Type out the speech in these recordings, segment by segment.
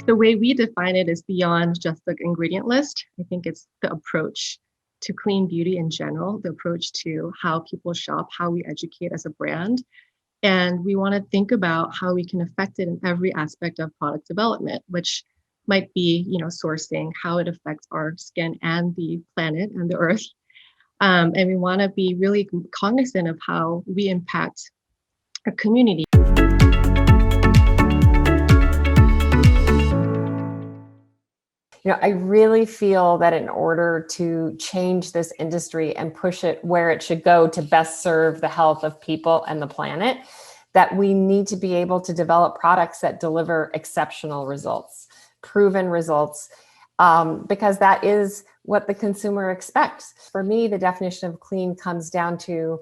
The way we define it is beyond just the ingredient list. I think it's the approach to clean beauty in general, the approach to how people shop, how we educate as a brand. And we want to think about how we can affect it in every aspect of product development, which might be, sourcing, how it affects our skin and the planet and the earth. And we want to be really cognizant of how we impact a community. I really feel that in order to change this industry and push it where it should go to best serve the health of people and the planet, that we need to be able to develop products that deliver exceptional results, proven results, because that is what the consumer expects. For me, the definition of clean comes down to,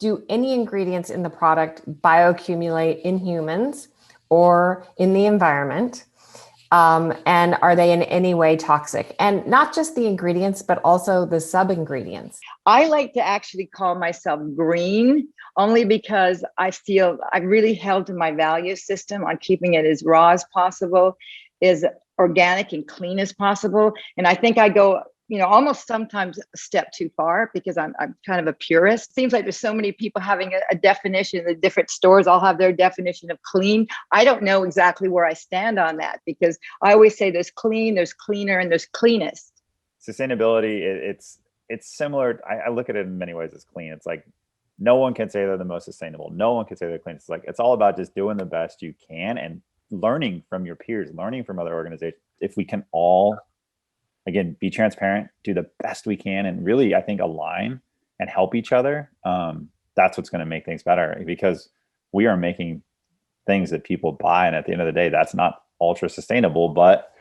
do any ingredients in the product bioaccumulate in humans or in the environment? And are they in any way toxic? And not just the ingredients, but also the sub-ingredients. I like to actually call myself green, only because I feel I've really held to my value system on keeping it as raw as possible, as organic and clean as possible. And I think I go, almost sometimes a step too far, because I'm kind of a purist. Seems like there's so many people having a definition. The different stores all have their definition of clean. I don't know exactly where I stand on that, because I always say there's clean, there's cleaner, and there's cleanest. Sustainability, it's similar. I look at it in many ways as clean. It's like, no one can say they're the most sustainable. No one can say they're clean. It's like, it's all about just doing the best you can and learning from your peers, learning from other organizations. If we can all, again, be transparent, do the best we can, and really, I think, align and help each other. That's what's going to make things better, because we are making things that people buy, and at the end of the day, that's not ultra sustainable, but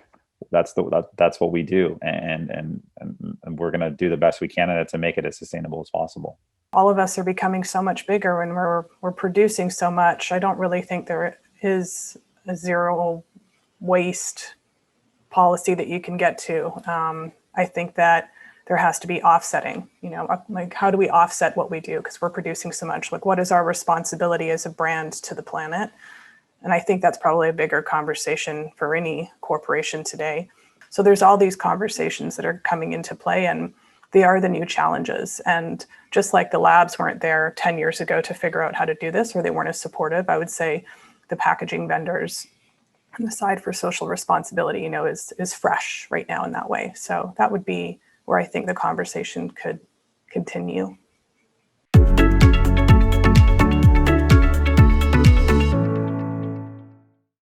that's what we do, and we're going to do the best we can in it to make it as sustainable as possible. All of us are becoming so much bigger, and we're producing so much. I don't really think there is a zero waste policy that you can get to. I think that there has to be offsetting, like, how do we offset what we do? Because we're producing so much. Like, what is our responsibility as a brand to the planet? And I think that's probably a bigger conversation for any corporation today. So there's all these conversations that are coming into play, and they are the new challenges. And just like the labs weren't there 10 years ago to figure out how to do this, or they weren't as supportive, I would say the packaging vendors and the side for social responsibility, is fresh right now in that way. So that would be where I think the conversation could continue.